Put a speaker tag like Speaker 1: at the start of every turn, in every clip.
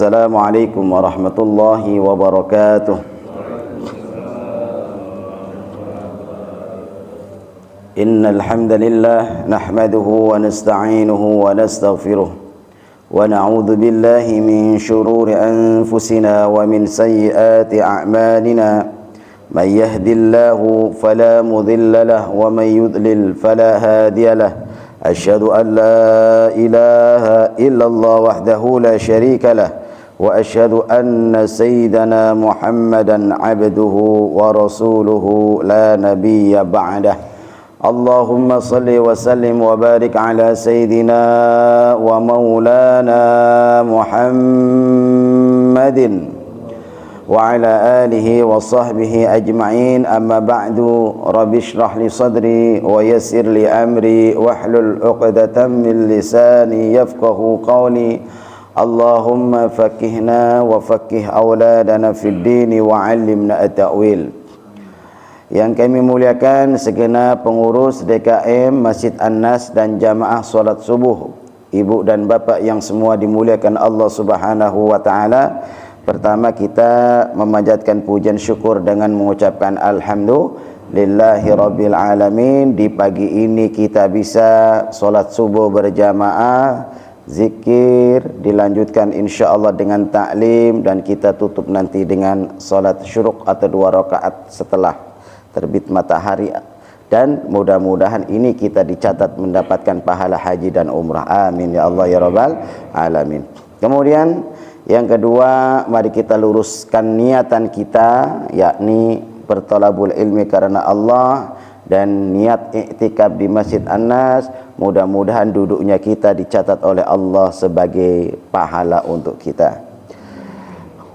Speaker 1: Assalamualaikum warahmatullahi wabarakatuh. Innal hamdalillah nahmaduhu wa nasta'inuhu wa nastaghfiruh wa na'udzu billahi min shururi anfusina wa min sayyiati a'malina. May yahdihillahu fala mudilla lahu wa may yudlil fala hadiya lahu. Asyhadu an la ilaha illallah wahdahu la syarika lahu wa asyhadu anna sayyidana Muhammadan abduhu wa rasuluhu la nabiyya ba'dah. Allahumma salli wa sallim wa barik ala sayyidina wa maulana Muhammadin wa ala alihi wa sahbihi ajma'in. Amma ba'du, rabbi shrah li sadri wa yassir li amri wahlul 'uqdatam min lisani yafqahu qawli. Allahumma fakihna wa fakih auladana fid dini wa 'allimna at-ta'wil. Yang kami muliakan segenap pengurus DKM Masjid An-Nas dan jamaah solat subuh, ibu dan bapa yang semua dimuliakan Allah Subhanahu wa taala. Pertama, kita memanjatkan pujian syukur dengan mengucapkan alhamdulillahi rabbil alamin. Di pagi ini kita bisa solat subuh berjamaah, zikir, dilanjutkan insyaallah dengan taklim, dan kita tutup nanti dengan solat syuruk atau 2 rakaat setelah terbit matahari. Dan mudah-mudahan ini kita dicatat mendapatkan pahala haji dan umrah. Amin ya Allah ya rabbal alamin. Kemudian yang kedua, mari kita luruskan niatan kita, yakni bertolabul ilmi karena Allah dan niat i'tikaf di Masjid An-Nas. Mudah-mudahan duduknya kita dicatat oleh Allah sebagai pahala untuk kita.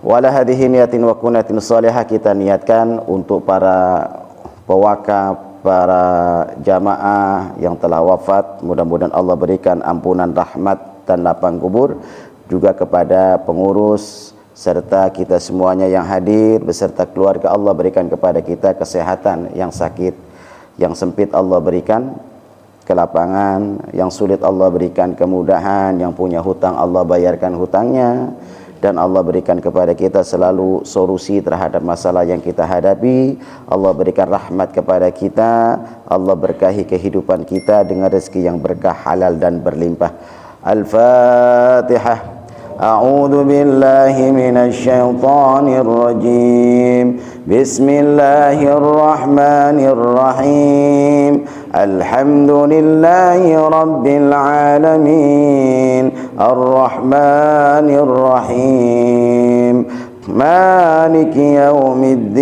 Speaker 1: Wala hadhihi niyatin wa kunatin salihah, kita niatkan untuk para pewakaf, para jamaah yang telah wafat, mudah-mudahan Allah berikan ampunan, rahmat dan lapang kubur. Juga kepada pengurus serta kita semuanya yang hadir beserta keluarga, Allah berikan kepada kita kesehatan. Yang sakit, yang sempit Allah berikan kelapangan, yang sulit Allah berikan kemudahan, yang punya hutang Allah bayarkan hutangnya, dan Allah berikan kepada kita selalu solusi terhadap masalah yang kita hadapi. Allah berikan rahmat kepada kita, Allah berkahi kehidupan kita dengan rezeki yang berkah, halal dan berlimpah. Al-Fatihah. A'udzu billahi minasy syaithanir rajim. Bismillahirrahmanirrahim. Alhamdulillahi rabbil alamin. Ar-Rahmanir Rahim. Maliki yaumiddin.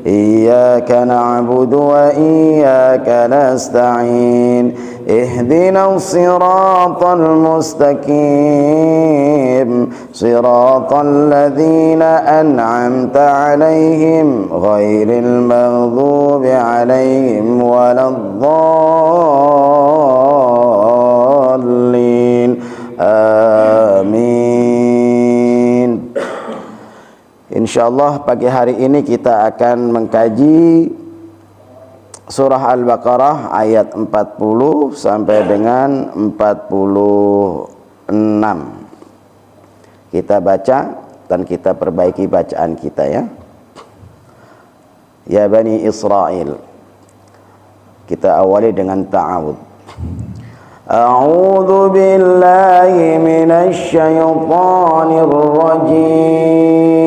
Speaker 1: Iyyaka na'budu wa iyyaka nasta'in. اهدنا الصراط المستقيم صراط الذين أنعمت عليهم غير المغضوب عليهم ولا الضالين آمين. Insyaallah pagi hari ini kita akan mengkaji Surah Al-Baqarah ayat 40 sampai dengan 46. Kita baca dan kita perbaiki bacaan kita ya. Ya Bani Israel. Kita awali dengan ta'awud. A'udzu billahi minasy syaithanir rajim.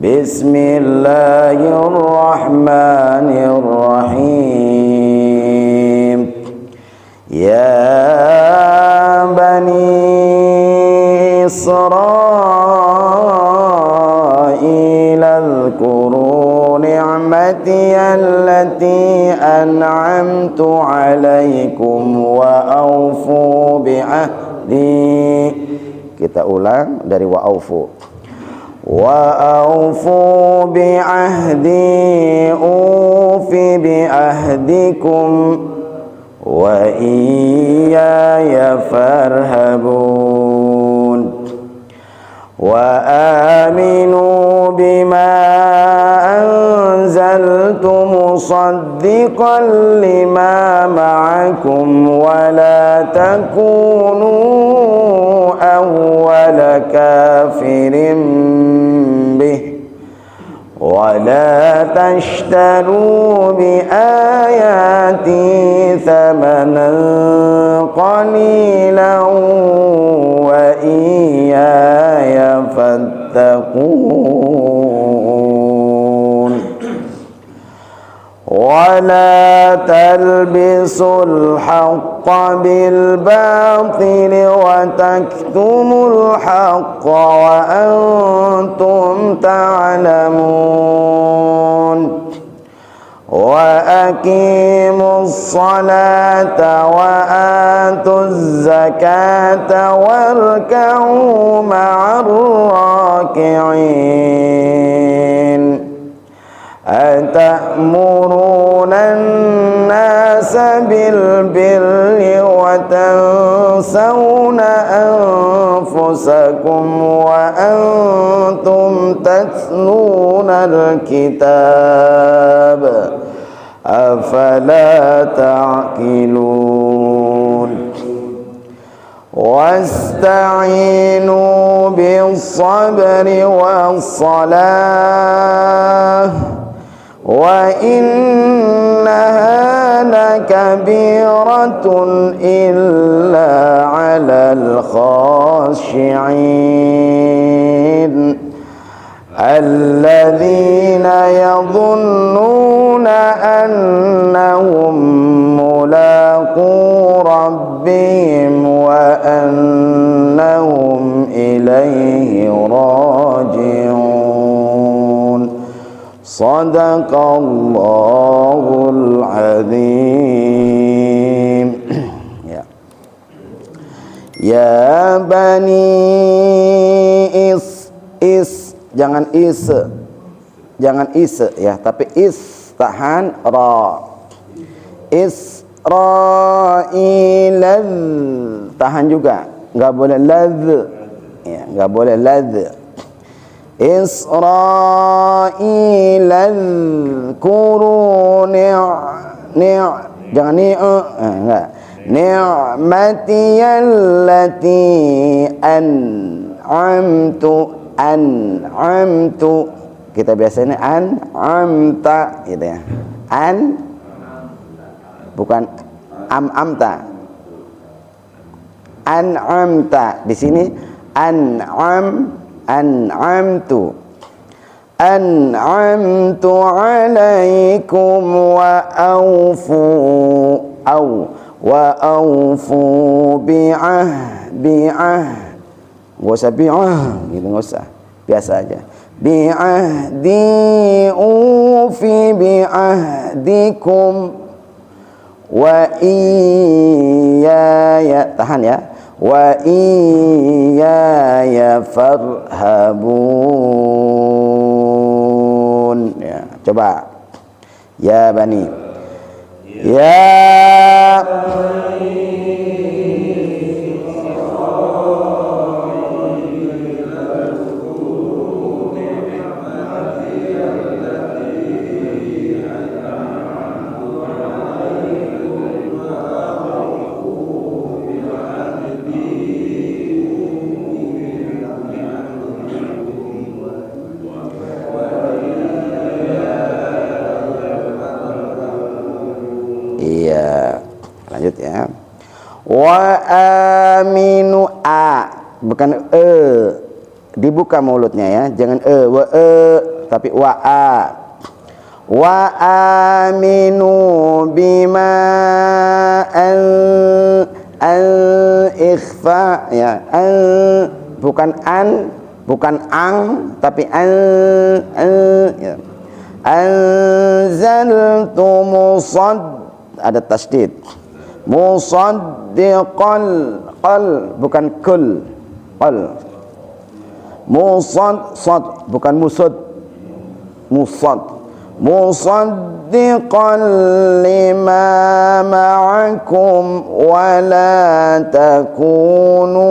Speaker 1: Bismillahirrahmanirrahim. Ya Bani Israil, adhkuru ni'mati allati an'amtu alaikum wa awfu bi'ahdi. Kita ulang dari wa awfu. Wa awfu bi'ahdi ufi bi'ahdikum wa iyaya farhabun. Wa aminu bima anzaltu musaddiqan lima ma'akum wa la takunu أول كافر به ولا تشتروا بآياتي ثمنا قليلا وإياي فاتقون ولا تلبسوا الحق بالباطل وتكتموا الحق وأنتم تعلمون وأقيموا الصلاة وآتوا الزكاة واركعوا مع الراكعين أتأمرون الناس بالبر وتنسون أنفسكم وأنتم تتلون الكتاب أفلا تعقلون واستعينوا بالصبر والصلاة وإنها لكبيرة إلا على الخاشعين الذين يظنون أنهم ملاقو ربهم وأنهم إليه راجعون صدق الله العظيم. Ya bani jangan is ya, tapi tahan ra. Isra'il tahan juga, enggak boleh ladz ya, enggak boleh ladz. Isra'il kuru jangan enggak. Ni'mati allati an'amtu kita biasanya an'amta gitu ya. Bukan amta. An'amta di sini an'amtu alaikum wa aufu bi'ah gak usah bi'ah gitu, gak usah, biasa aja bi'ahdi ufi bi'ahdikum wa iyaya tahan ya, wa iyaya farhabun ya. Coba ya bani ya lanjut ya. Wa aminu bukan dibuka mulutnya ya, jangan tapi wa aminu bima ikhfa ya, bukan ang tapi ya. Anzaltu ada tasdid, musaddiqal bukan kul musad bukan musaddiqan lima ma'akum wa la takunu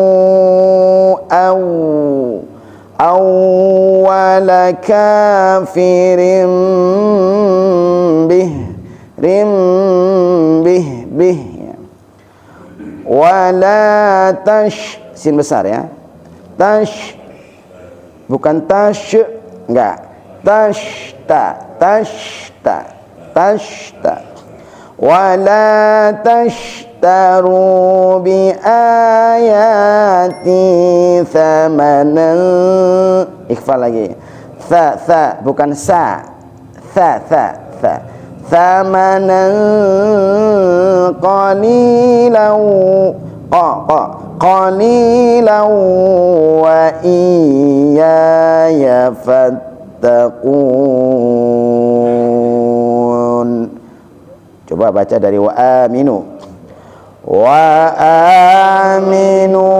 Speaker 1: awwala kafirin bih wala sin besar ya. Tash, bukan tash, enggak. Tashta, tashta, tashta. Wala tashtaru bi ayati thamanan. Ikhfa lagi. Tha, bukan sa. Tha. Thamanan qalilan qalilan wa iyaya fattaqun. Coba baca dari wa aminu. Wa aminu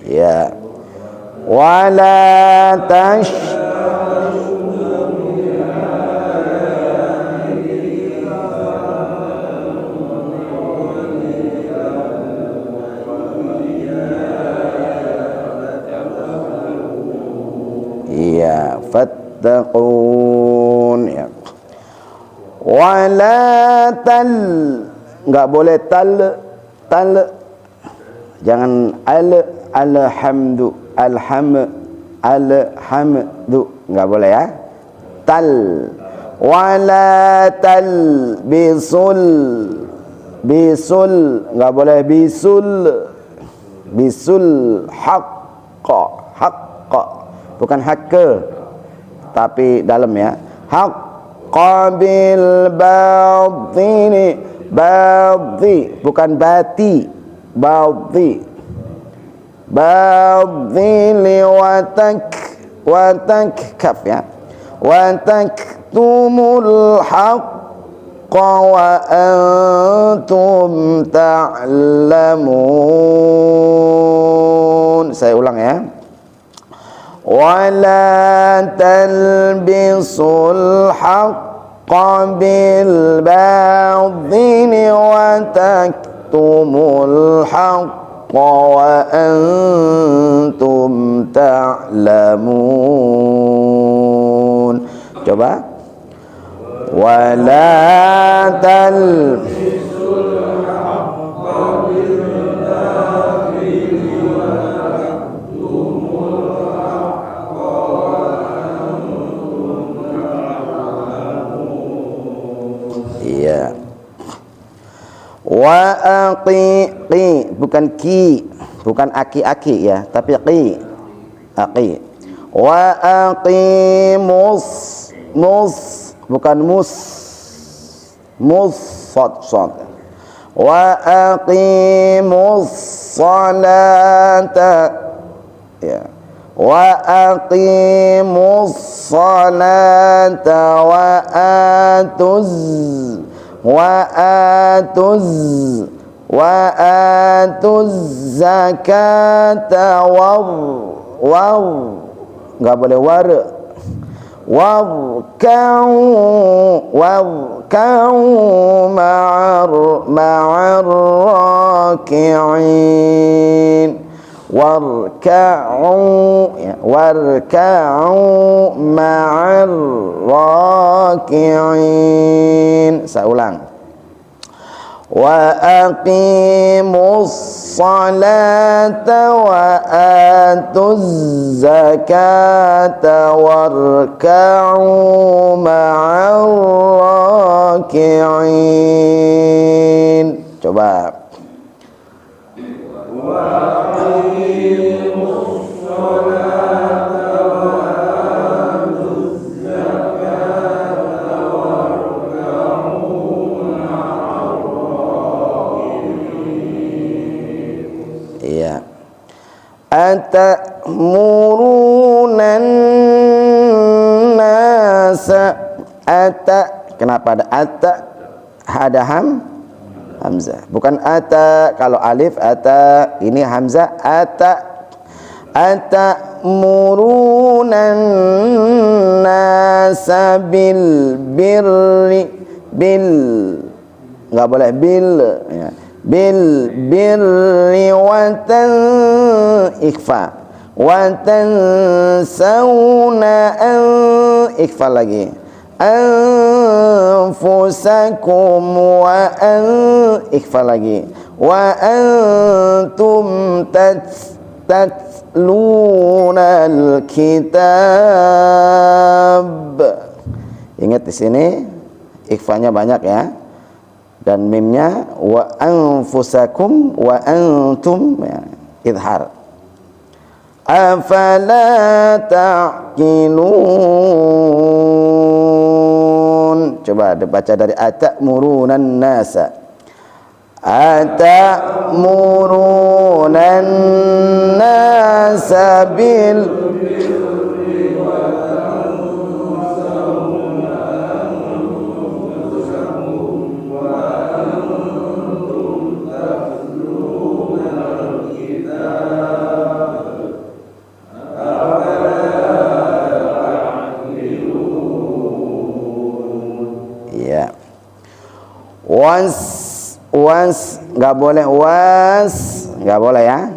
Speaker 1: ya. Wala tash ya fattaqun ya. Wala tal, enggak boleh tal, jangan alhamdu, alhamdu, enggak boleh ya. Tal. Wala tal bisul, enggak boleh bisul haqqa, bukan haqqa tapi dalam ya. Haqqa bil batini, bukan bati, badhili watak kaf ya. Wataktumul haqqa wa antum ta'lamun. Saya ulang ya. Wala talbisul haqqa bil badhili wataktumul haqqa wa antum ta'lamun. Coba. Wala talbisul haqqa bil badhili wataktumul haqqa wa antum ta'lamun. Iya. Wa aqi, bukan ki, bukan aki-aki ya, tapi aqi. Wa aqimus, bukan mus sad. Wa aqimus salata ya. Wa aqimus salata wa atuz zakata enggak boleh warka'u ma'ar raki'in. Warka'u ma'ar raki'in. Saya ulang. Wa aqimus salata wa atuz zakata warka'u ma'ar raki'in. Coba. Wa aqimus salata wa atuz zakata warka'u ma'ar raki'in. Iya. Atamuruna nasa, kenapa ada hamzah, bukan kalau alif ini hamzah. Atamuruna nasa bil birri, enggak boleh bil ya. bil birri wa ikhfa wa tansawna ikhfa lagi anfusakum wa ikhfa lagi wa antum tatluna al-kitab. Ingat di sini ikhfanya banyak ya, dan mimnya wa anfusakum wa antum ya, idhar. Afala ta'qilun. Coba dibaca dari atamuruna nasa, atamuruna nasa bil was nggak boleh, nggak boleh ya,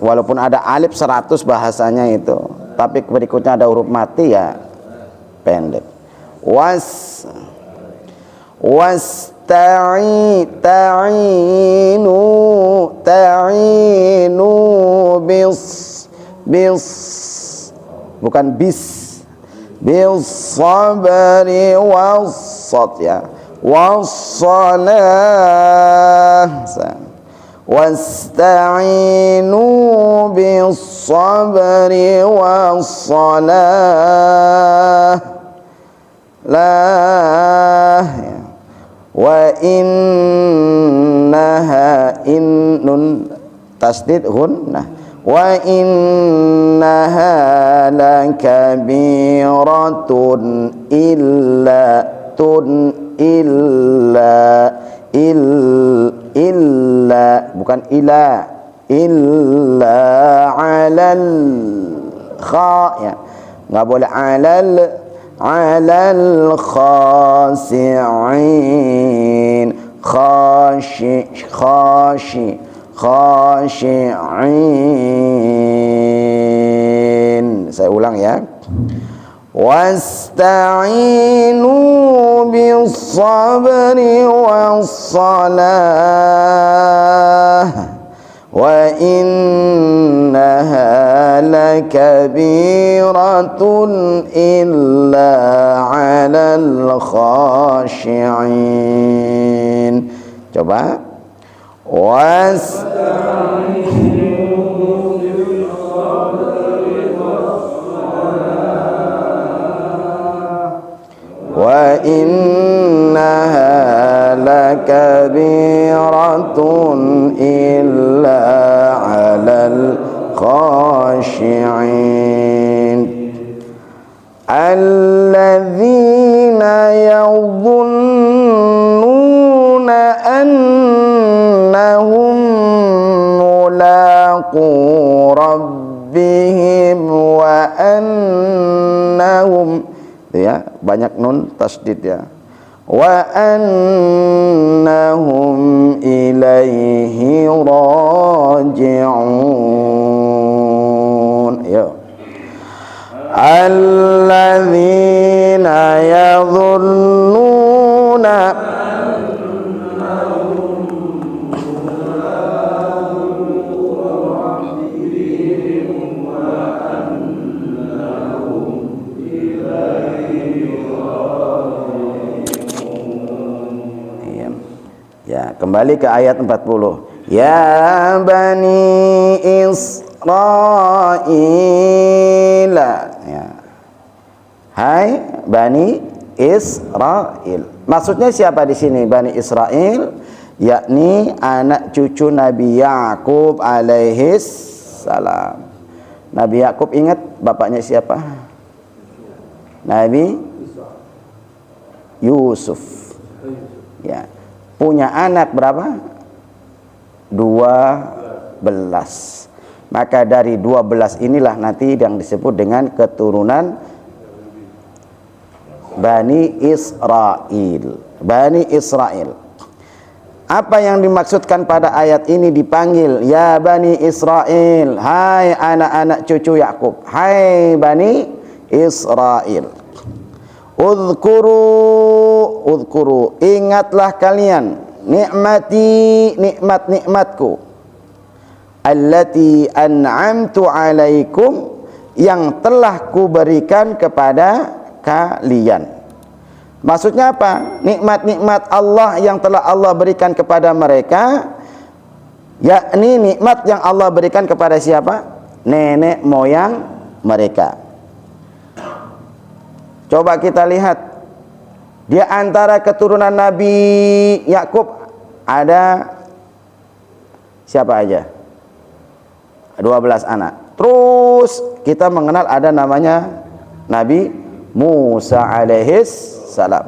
Speaker 1: walaupun ada alif 100 bahasanya itu, tapi berikutnya ada huruf mati ya pendek. Ta'inu bis bukan bis sabri wassat ya, wassalah. Wasta'inu bis sabri wassalah lah ya. Wa innaha innun tasdid hunnah wa innaha lakabiratun illa bukan ila illa alal kha ya, nggak boleh alal khasi'in khashi'in. Saya ulang ya. Wasta'inu bis sabri wassalah wa innaha lakabiratun illa 'alal khashi'in. Coba wa innaha lakabiratun illa 'alal khashi'in alladzina yadhunnuna annahum mulaqu rabbihim wa annahum ya, banyak nun tasdid ya, wa annahum ilaihi raji'un ya. Alladzina yadhunnuna ya, kembali ke ayat 40. Ya Bani Israil ya. Hai Bani Israil. Maksudnya siapa di sini Bani Israil? Yakni anak cucu Nabi Yakub alaihis salam. Nabi Yakub ingat bapaknya siapa? Nabi Yusuf. Ya. Punya anak berapa? 12. Maka dari 12 inilah nanti yang disebut dengan keturunan Bani Israil. Bani Israil. Apa yang dimaksudkan pada ayat ini dipanggil ya Bani Israel, hai anak-anak cucu Yakub, hai Bani Israel. Udhkuru, ingatlah kalian nikmati, nikmat-nikmatku, allati an'amtu alaikum, yang telah kuberikan kepada kalian. Maksudnya apa? Nikmat-nikmat Allah yang telah Allah berikan kepada mereka, yakni nikmat yang Allah berikan kepada siapa? Nenek moyang mereka. Coba kita lihat, di antara keturunan Nabi Yakub ada siapa aja? 12 anak. Terus kita mengenal ada namanya Nabi Musa alaihis salam.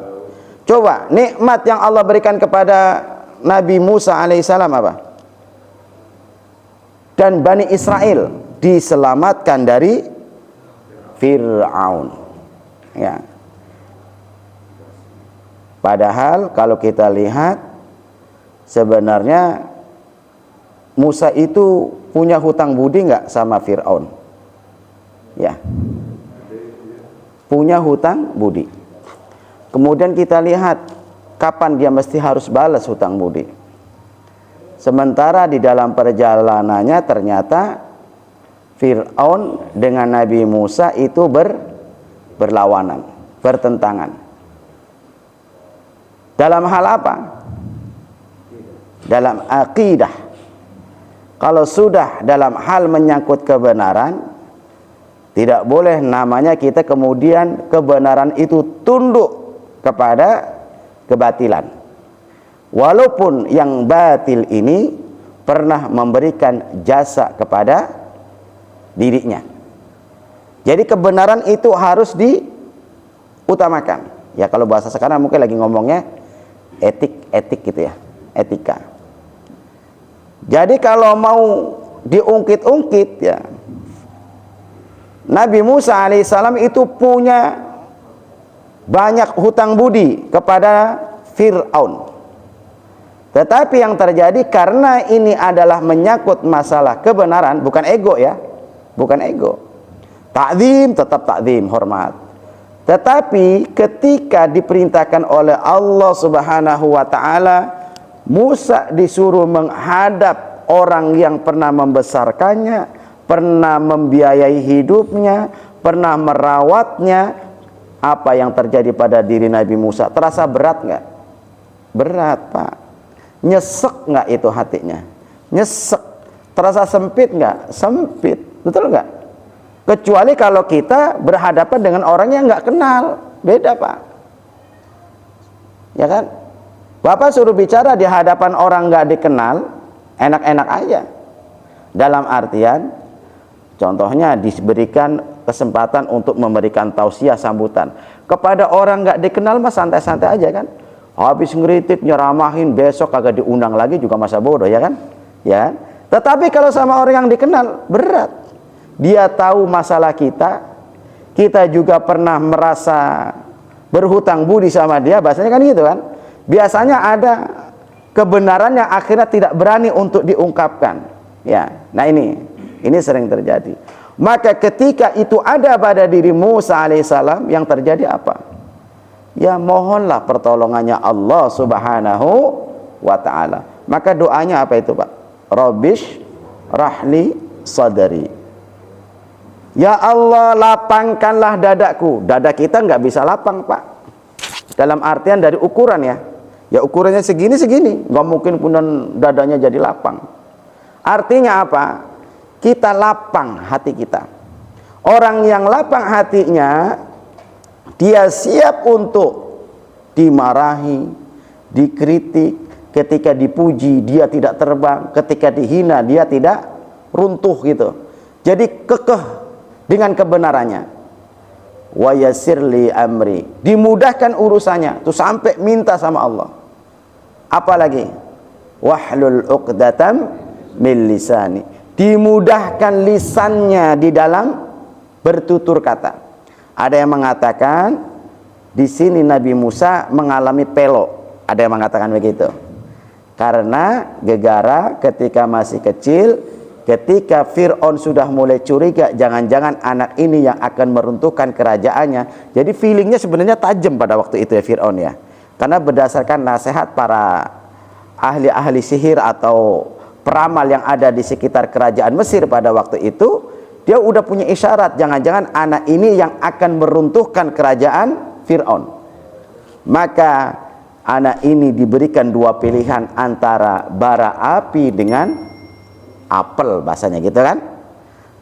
Speaker 1: Coba nikmat yang Allah berikan kepada Nabi Musa alaihissalam apa? Dan Bani Israel diselamatkan dari Fir'aun. Ya. Padahal kalau kita lihat sebenarnya Musa itu punya hutang budi nggak sama Fir'aun? Ya, punya hutang budi. Kemudian kita lihat kapan dia mesti harus balas hutang budi. Sementara di dalam perjalanannya ternyata Fir'aun dengan Nabi Musa itu berlawanan, bertentangan. Dalam hal apa? Dalam akidah. Kalau sudah dalam hal menyangkut kebenaran, tidak boleh namanya kita kemudian kebenaran itu tunduk kepada kebatilan. Walaupun yang batil ini pernah memberikan jasa kepada dirinya. Jadi kebenaran itu harus diutamakan. Ya kalau bahasa sekarang mungkin lagi ngomongnya etik gitu ya, etika. Jadi kalau mau diungkit-ungkit ya, Nabi Musa alaihissalam itu punya banyak hutang budi kepada Fir'aun. Tetapi yang terjadi karena ini adalah menyangkut masalah kebenaran, bukan ego ya, bukan ego. Ta'zim tetap ta'zim, hormat. Tetapi ketika diperintahkan oleh Allah Subhanahu wa taala, Musa disuruh menghadap orang yang pernah membesarkannya, pernah membiayai hidupnya, pernah merawatnya. Apa yang terjadi pada diri Nabi Musa? Terasa berat nggak? Berat, Pak. Nyesek nggak itu hatinya? Nyesek. Terasa sempit nggak? Sempit. Betul nggak? Kecuali kalau kita berhadapan dengan orang yang nggak kenal. Beda, Pak. Ya kan? Bapak suruh bicara di hadapan orang nggak dikenal, enak-enak aja. Dalam artian, contohnya diberikan kesempatan untuk memberikan tausiah sambutan. Kepada orang nggak dikenal mah santai-santai aja kan. Habis ngeritik, nyeramahin, besok kagak diundang lagi juga masa bodoh ya kan? Ya. Tetapi kalau sama orang yang dikenal berat. Dia tahu masalah kita. Kita juga pernah merasa berhutang budi sama dia, bahasanya kan gitu kan. Biasanya ada kebenaran yang akhirnya tidak berani untuk diungkapkan. Ya. Nah ini sering terjadi. Maka ketika itu ada pada diri Musa alaihissalam, yang terjadi apa? Ya mohonlah pertolongannya Allah Subhanahu wa ta'ala. Maka doanya apa itu, Pak? Rabbish rahli sadari. Ya Allah, lapangkanlah dadaku. Dada kita nggak bisa lapang, Pak. Dalam artian dari ukuran ya. Ya ukurannya segini-segini, nggak mungkin kemudian dadanya jadi lapang. Artinya apa? Kita lapang hati kita. Orang yang lapang hatinya, dia siap untuk dimarahi, dikritik. Ketika dipuji dia tidak terbang, ketika dihina dia tidak runtuh gitu. Jadi kekeh dengan kebenarannya. Wa yassirli amri, dimudahkan urusannya tuh sampai minta sama Allah. Apalagi wahlul 'uqdatam min lisani, dimudahkan lisannya di dalam bertutur kata. Ada yang mengatakan di sini Nabi Musa mengalami pelok. Ada yang mengatakan begitu. Karena gegara ketika masih kecil, ketika Fir'aun sudah mulai curiga, jangan-jangan anak ini yang akan meruntuhkan kerajaannya. Jadi feelingnya sebenarnya tajam pada waktu itu ya Fir'aun ya. Karena berdasarkan nasihat para ahli-ahli sihir atau peramal yang ada di sekitar kerajaan Mesir pada waktu itu, dia udah punya isyarat, jangan-jangan anak ini yang akan meruntuhkan kerajaan Fir'aun. Maka anak ini diberikan dua pilihan antara bara api dengan apel, bahasanya gitu kan.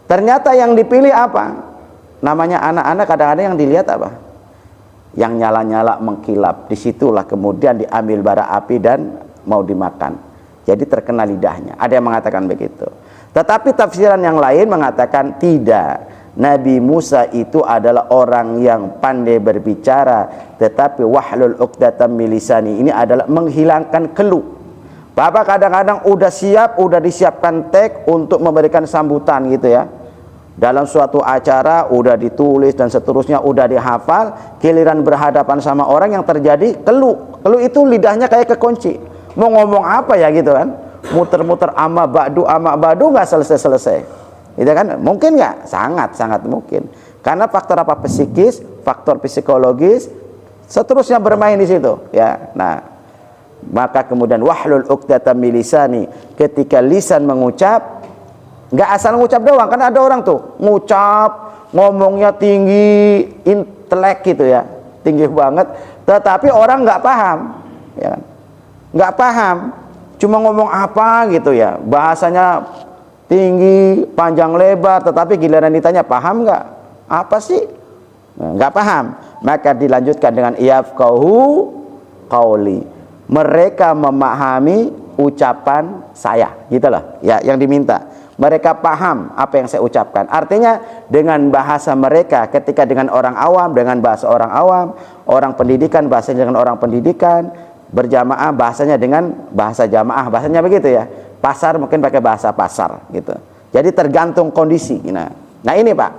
Speaker 1: Ternyata yang dipilih apa? Namanya anak-anak kadang-kadang yang dilihat apa? Yang nyala-nyala mengkilap. Disitulah kemudian diambil bara api dan mau dimakan. Jadi terkena lidahnya. Ada yang mengatakan begitu. Tetapi tafsiran yang lain mengatakan tidak. Nabi Musa itu adalah orang yang pandai berbicara, tetapi wahlul 'uqdatam min lisani ini adalah menghilangkan keluh. Bapak kadang-kadang udah siap, udah disiapkan teks untuk memberikan sambutan gitu ya. Dalam suatu acara udah ditulis dan seterusnya, udah dihafal, giliran berhadapan sama orang yang terjadi keluh. Keluh itu lidahnya kayak kekunci. Mau ngomong apa ya gitu kan? Muter-muter ama ba'du nggak selesai-selesai. Itu kan mungkin nggak? Sangat mungkin. Karena faktor apa? Psikis, faktor psikologis, seterusnya bermain di situ. Ya, nah, maka kemudian wahlul 'uqdatam min lisani, ketika lisan mengucap, nggak asal ngucap doang. Kan ada orang tuh ngucap, ngomongnya tinggi, intelek gitu ya, tinggi banget. Tetapi orang nggak paham, ya kan? Nggak paham, cuma ngomong apa gitu ya, bahasanya tinggi, panjang lebar, tetapi giliran ditanya paham nggak? Apa sih? Nggak paham. Maka dilanjutkan dengan yafqahu qauli. Mereka memahami ucapan saya, gitulah. Ya, yang diminta. Mereka paham apa yang saya ucapkan. Artinya dengan bahasa mereka, ketika dengan orang awam, dengan bahasa orang awam, orang pendidikan bahasanya dengan orang pendidikan, berjamaah bahasanya dengan bahasa jamaah, bahasanya begitu ya. Pasar mungkin pakai bahasa pasar gitu. Jadi tergantung kondisi. Nah ini Pak,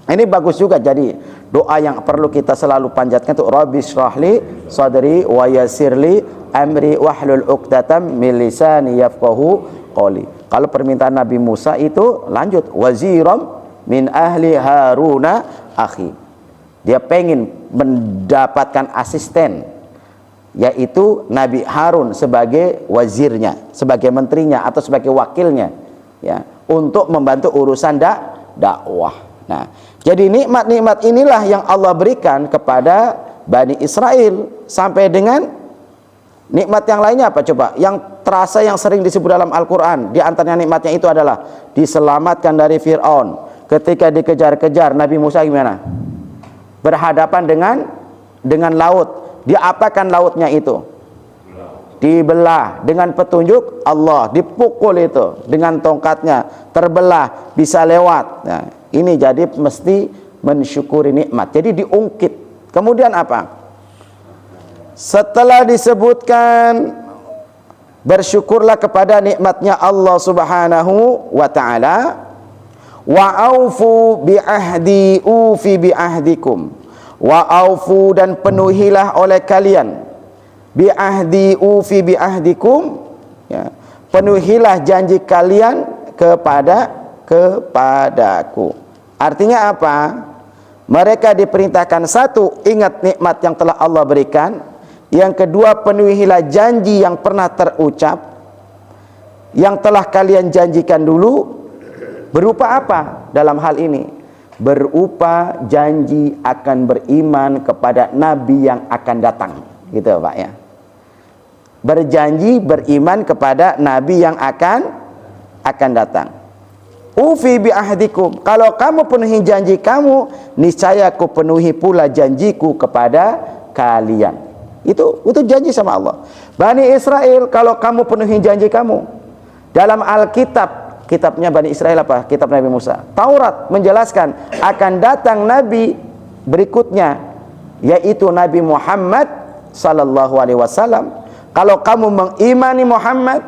Speaker 1: ini bagus juga. Jadi doa yang perlu kita selalu panjatkan itu Rabbi shrahli sadri wa yassirli amri wahlul 'uqdatam min lisani yafqahu qawli. Kalau permintaan Nabi Musa itu lanjut waziram min ahli Haruna akhi. Dia pengen mendapatkan asisten, yaitu Nabi Harun sebagai wazirnya, sebagai menterinya atau sebagai wakilnya ya, untuk membantu urusan dakwah. Nah, jadi nikmat-nikmat inilah yang Allah berikan kepada Bani Israel. Sampai dengan nikmat yang lainnya apa coba? Yang terasa yang sering disebut dalam Al-Quran, di antaranya nikmatnya itu adalah diselamatkan dari Fir'aun. Ketika dikejar-kejar, Nabi Musa gimana? Berhadapan dengan laut. Diapakan lautnya itu? Dibelah dengan petunjuk Allah, dipukul itu dengan tongkatnya, terbelah, bisa lewat. Nah, ini jadi mesti mensyukuri nikmat. Jadi diungkit. Kemudian apa? Setelah disebutkan bersyukurlah kepada nikmatnya Allah Subhanahu wa taala, wa aufu bi ahdi ufi bi ahdikum. Wa aufu dan penuhilah oleh kalian bi ahdi ufi bi ahdikum ya, penuhilah janji kalian kepadaku. Artinya apa? Mereka diperintahkan satu, ingat nikmat yang telah Allah berikan. Yang kedua, penuhilah janji yang pernah terucap, yang telah kalian janjikan dulu. Berupa apa dalam hal ini? Berupa janji akan beriman kepada nabi yang akan datang, gitu Pak ya. Berjanji beriman kepada nabi yang akan datang. Ufi bi ahdikum, kalau kamu penuhi janji kamu, niscaya aku penuhi pula janjiku kepada kalian. Itu janji sama Allah. Bani Israel, kalau kamu penuhi janji kamu. Dalam Alkitab, kitabnya Bani Israel apa? Kitab Nabi Musa. Taurat menjelaskan akan datang nabi berikutnya, yaitu Nabi Muhammad sallallahu alaihi wasallam. Kalau kamu mengimani Muhammad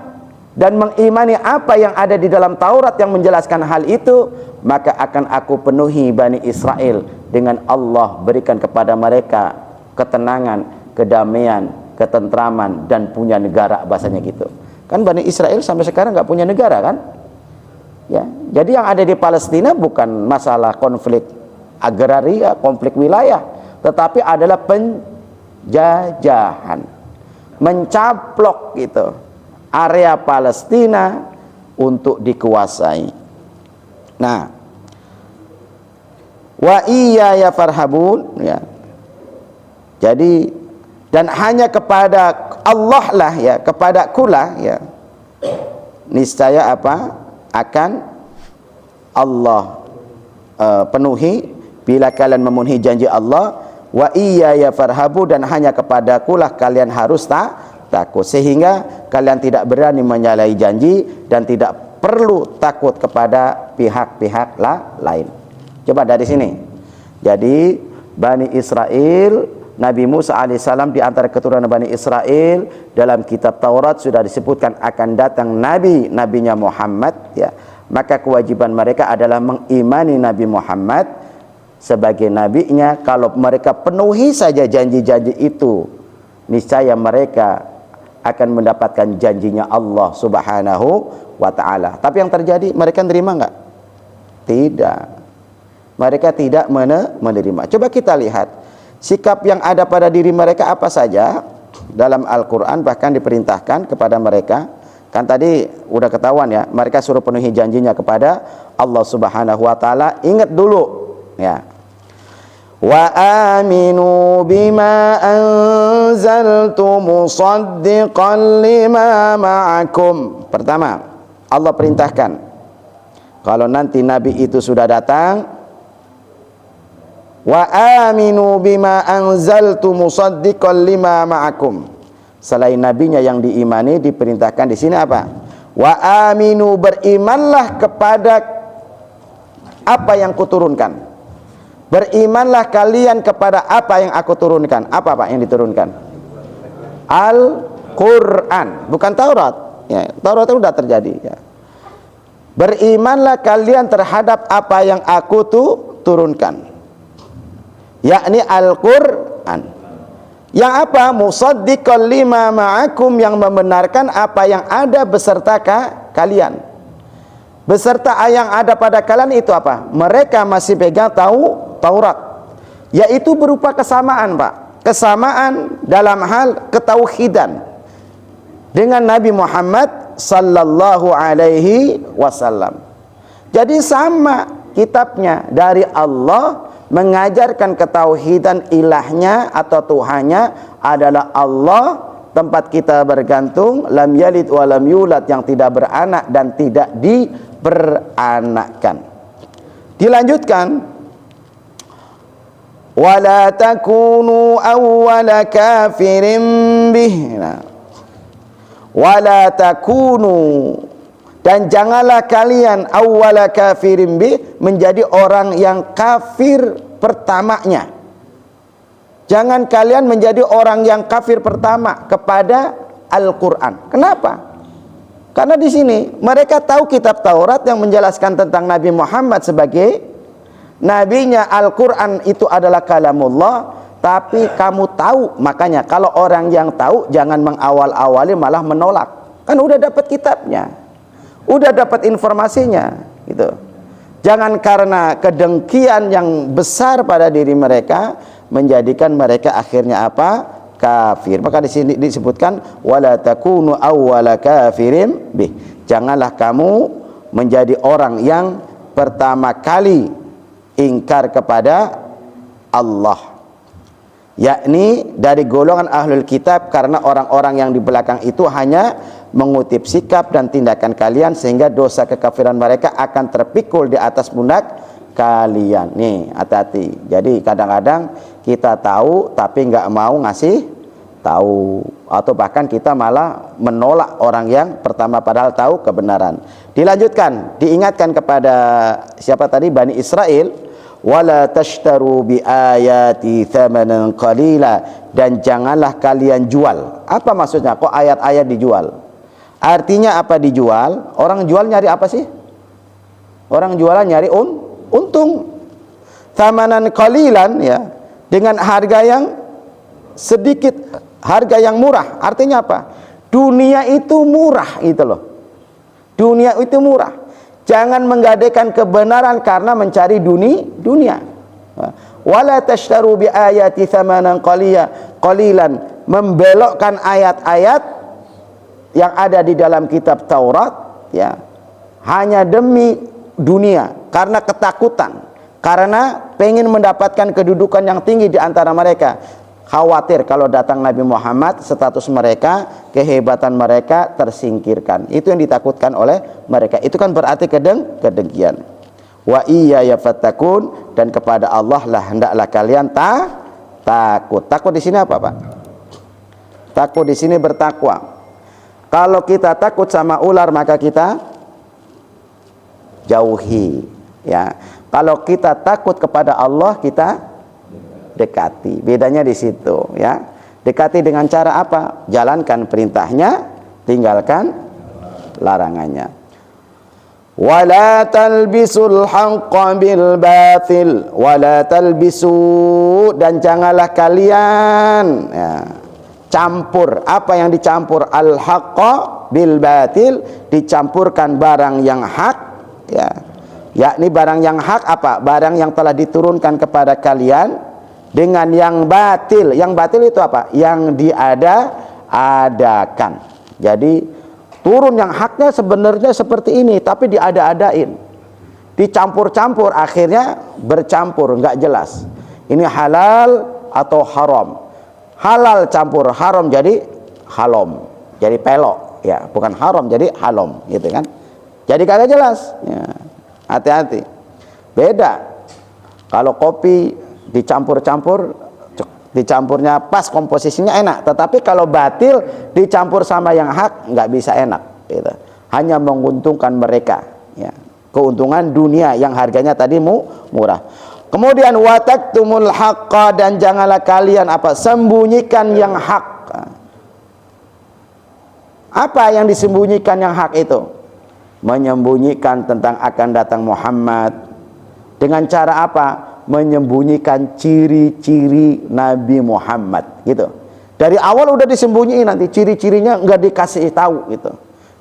Speaker 1: dan mengimani apa yang ada di dalam Taurat yang menjelaskan hal itu, maka akan aku penuhi Bani Israel dengan Allah berikan kepada mereka ketenangan, kedamaian, ketentraman dan punya negara, bahasanya gitu. Kan Bani Israel sampai sekarang nggak punya negara kan? Ya, jadi yang ada di Palestina bukan masalah konflik agraria, konflik wilayah, tetapi adalah penjajahan, mencaplok gitu area Palestina untuk dikuasai. Nah, wa iyaya farhabun, ya. Jadi dan hanya kepada Allah lah, ya, kepadaku lah, ya, niscaya apa akan Allah penuhi bila kalian memenuhi janji Allah. Wa iyaya farhabu, dan hanya kepadaku lah kalian harus takut, sehingga kalian tidak berani menyalahi janji dan tidak perlu takut kepada pihak-pihak lain. Coba dari sini. Jadi Bani Israel, Nabi Musa alaihissalam di antara keturunan Bani Israel, dalam kitab Taurat sudah disebutkan akan datang nabinya Muhammad, ya. Maka kewajiban mereka adalah mengimani Nabi Muhammad sebagai nabinya. Kalau mereka penuhi saja janji-janji itu, niscaya mereka akan mendapatkan janjinya Allah Subhanahu wa ta'ala. Tapi yang terjadi, mereka menerima enggak? Tidak. Mereka tidak menerima. Coba kita lihat sikap yang ada pada diri mereka apa saja. Dalam Al-Quran bahkan diperintahkan kepada mereka. Kan tadi udah ketahuan, ya, mereka suruh penuhi janjinya kepada Allah Subhanahu wa ta'ala. Ingat dulu, ya, wa aminu bima anzaltu musaddiqan lima ma'akum. Pertama, Allah perintahkan kalau nanti Nabi itu sudah datang, wa aminu bima anzaltu musaddiqan lima ma'akum. Selain nabinya yang diimani, diperintahkan di sini apa? Wa aminu, berimanlah kepada apa yang kuturunkan. Berimanlah kalian kepada apa yang aku turunkan. Apa Pak yang diturunkan? Al-Quran, bukan Taurat, ya. Taurat itu sudah terjadi, ya. Berimanlah kalian terhadap apa yang aku turunkan, yakni Al-Quran. Yang apa? Musaddiqan lima ma'akum, yang membenarkan apa yang ada beserta kalian. Beserta yang ada pada kalian itu apa? Mereka masih pegang Taurat, yaitu berupa kesamaan, Pak. Kesamaan dalam hal ketauhidan dengan Nabi Muhammad sallallahu alaihi wasallam. Jadi sama kitabnya dari Allah, mengajarkan ketauhidan ilahnya atau Tuhannya adalah Allah, tempat kita bergantung, lam yalid wa lam yulad, yang tidak beranak dan tidak diperanakkan. Dilanjutkan, wala takunu awwala kafirin bih. Wala takunu, dan janganlah kalian awwala kafirin bih, menjadi orang yang kafir pertamanya. Jangan kalian menjadi orang yang kafir pertama kepada Al-Quran. Kenapa? Karena di sini mereka tahu kitab Taurat yang menjelaskan tentang Nabi Muhammad sebagai nabinya. Al-Quran itu adalah kalamullah. Tapi kamu tahu, makanya kalau orang yang tahu jangan mengawal-awali malah menolak. Kan udah dapat kitabnya, udah dapat informasinya, gitu. Jangan karena kedengkian yang besar pada diri mereka menjadikan mereka akhirnya apa? Kafir. Maka di sini disebutkan wala takunu awwala kafirin bih. Janganlah kamu menjadi orang yang pertama kali ingkar kepada Allah, yakni dari golongan ahlul kitab, karena orang-orang yang di belakang itu hanya mengutip sikap dan tindakan kalian, sehingga dosa kekafiran mereka akan terpikul di atas pundak kalian. Nih, hati-hati. Jadi kadang-kadang kita tahu tapi nggak mau ngasih tahu, atau bahkan kita malah menolak orang yang pertama padahal tahu kebenaran. Dilanjutkan, diingatkan kepada siapa tadi? Bani Israel, wala tashtaru bi ayati thamanan qalila, dan janganlah kalian jual. Apa maksudnya kok ayat-ayat dijual? Artinya apa dijual? Orang jual nyari apa sih? Orang jualan nyari untung. Thamanan qalilan, ya, dengan harga yang sedikit harga yang murah. Artinya apa? Dunia itu murah itu loh. Dunia itu murah. Jangan menggadaikan kebenaran karena mencari dunia. Wala tashtaru bi ayati thamanan qalilan, membelokkan ayat-ayat yang ada di dalam kitab Taurat ya, hanya demi dunia, karena ketakutan, karena pengen mendapatkan kedudukan yang tinggi di antara mereka. Khawatir kalau datang Nabi Muhammad, status mereka, kehebatan mereka tersingkirkan. Itu yang ditakutkan oleh mereka. Itu kan berarti kedengkian. Wa iyaya fattakun, dan kepada Allah lah hendaklah kalian takut. Takut di sini apa, Pak? Takut di sini bertakwa. Kalau kita takut sama ular, maka kita jauhi, ya. Kalau kita takut kepada Allah, kita dekati. Bedanya di situ, ya. Dekati dengan cara apa? Jalankan perintahnya, tinggalkan larangannya. Wala talbisul haqqa bil batil, wala talbisu, dan janganlah kalian ya, campur. Apa yang dicampur? Al haqqa bil batil, dicampurkan barang yang hak ya. Yakni barang yang hak apa? Barang yang telah diturunkan kepada kalian dengan yang batil. Yang batil itu apa? Yang diada-adakan. Jadi turun yang haknya sebenarnya seperti ini, tapi diada-adain, dicampur-campur, akhirnya bercampur, nggak jelas. Ini halal atau haram. Halal campur haram jadi halom, jadi pelok, ya, bukan haram jadi halom, gitu kan? Jadi kagak jelas. Ya. Hati-hati. Beda. Kalau kopi dicampur-campur, dicampurnya pas, komposisinya enak. Tetapi kalau batil dicampur sama yang hak, nggak bisa enak gitu. Hanya menguntungkan mereka ya. Keuntungan dunia yang harganya tadi murah. Kemudian wataktumul haqqa, dan janganlah kalian apa? Sembunyikan yang hak. Apa yang disembunyikan yang hak itu? Menyembunyikan tentang akan datang Muhammad. Dengan cara apa? Menyembunyikan ciri-ciri Nabi Muhammad gitu. Dari awal udah disembunyiin, nanti ciri-cirinya nggak dikasih tahu gitu.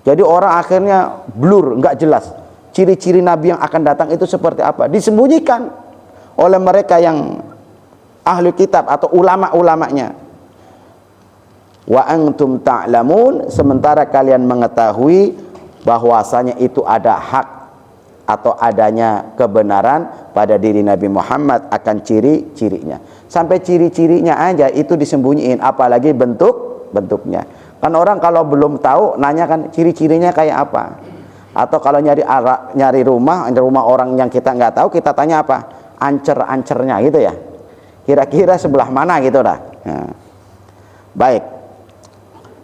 Speaker 1: Jadi orang akhirnya blur, nggak jelas ciri-ciri Nabi yang akan datang itu seperti apa. Disembunyikan oleh mereka yang ahli kitab atau ulama-ulamanya. Wa antum ta'lamun, sementara kalian mengetahui bahwasanya itu ada hak atau adanya kebenaran pada diri Nabi Muhammad, akan ciri-cirinya. Sampai ciri-cirinya aja itu disembunyiin, apalagi bentuknya. Kan orang kalau belum tahu nanya kan ciri-cirinya kayak apa. Atau kalau nyari rumah orang yang kita nggak tahu, kita tanya apa? Ancer-ancernya gitu ya. Kira-kira sebelah mana gitu dah. Nah. Baik.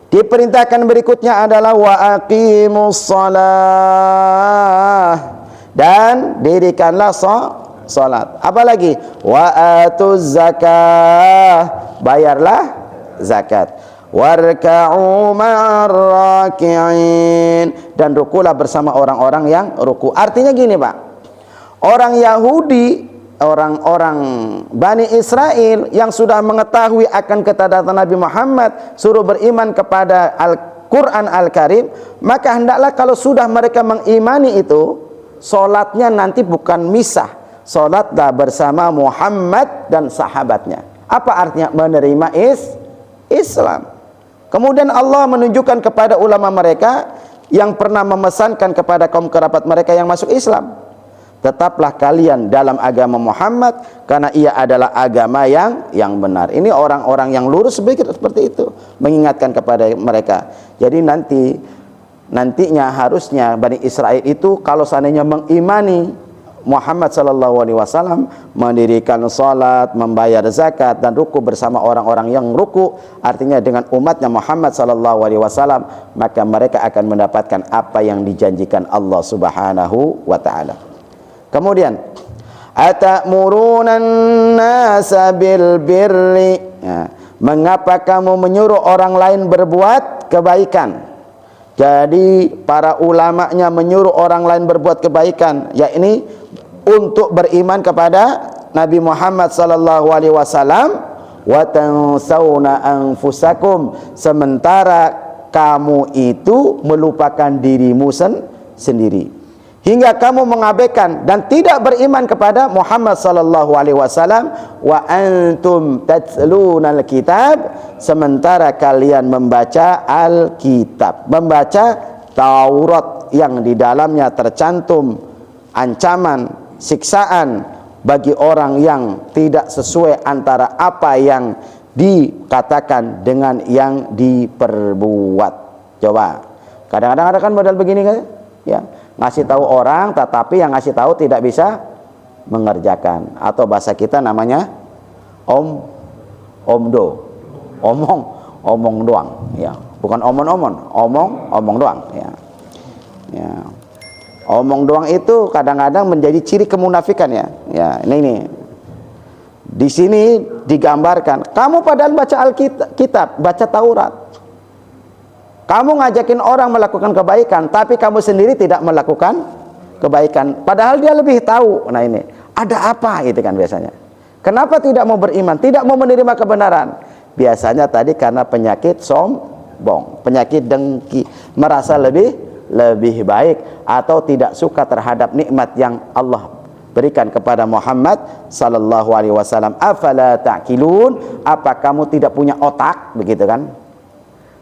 Speaker 1: Diperintahkan berikutnya adalah wa aqimus shalah, dan dirikanlah salat. Apalagi wa atuz zakah, bayarlah zakat. Warka'u ma'ar raki'in, dan rukulah bersama orang-orang yang ruku. Artinya gini, Pak. Orang Yahudi, orang-orang Bani Israel yang sudah mengetahui akan kedatangan Nabi Muhammad, suruh beriman kepada Al-Quran Al-Karim, maka hendaklah kalau sudah mereka mengimani itu, solatnya nanti bukan misah, solatlah bersama Muhammad dan sahabatnya. Apa artinya? Menerima Islam. Kemudian Allah menunjukkan kepada ulama mereka yang pernah memesankan kepada kaum kerabat mereka yang masuk Islam, tetaplah kalian dalam agama Muhammad, karena ia adalah agama yang benar. Ini orang-orang yang lurus seperti itu, mengingatkan kepada mereka. Jadi nantinya harusnya Bani Israel itu kalau seandainya mengimani Muhammad sallallahu alaihi wasallam, mendirikan salat, membayar zakat, dan ruku bersama orang-orang yang ruku, artinya dengan umatnya Muhammad sallallahu alaihi wasallam, maka mereka akan mendapatkan apa yang dijanjikan Allah Subhanahu wa taala. Kemudian atamuruna nasa bil birri, ya, mengapa kamu menyuruh orang lain berbuat kebaikan? Jadi para ulamanya menyuruh orang lain berbuat kebaikan, yakni untuk beriman kepada Nabi Muhammad sallallahu alaihi wasallam, wa tansawna anfusakum, sementara kamu itu melupakan dirimu sendiri, hingga kamu mengabaikan dan tidak beriman kepada Muhammad sallallahu alaihi wasallam. Wa antum tatlunal kitab, sementara kalian membaca Alkitab, membaca Taurat yang di dalamnya tercantum ancaman siksaan bagi orang yang tidak sesuai antara apa yang dikatakan dengan yang diperbuat. Coba, kadang-kadang ada kan model begini kan, ya, ngasih tahu orang tetapi yang ngasih tahu tidak bisa mengerjakan, atau bahasa kita namanya omdo, omong doang, ya, bukan omong doang, ya. Ya. Omong doang itu kadang-kadang menjadi ciri kemunafikan, ya. Ya, ini. Di sini digambarkan, kamu padahal baca Alkitab, baca Taurat. Kamu ngajakin orang melakukan kebaikan, tapi kamu sendiri tidak melakukan kebaikan. Padahal dia lebih tahu. Nah ini, ada apa itu kan biasanya. Kenapa tidak mau beriman, tidak mau menerima kebenaran? Biasanya tadi karena penyakit sombong, penyakit dengki, merasa lebih baik, atau tidak suka terhadap nikmat yang Allah berikan kepada Muhammad sallallahu alaihi wasallam. Afala ta'qilun, apa kamu tidak punya otak, begitu kan?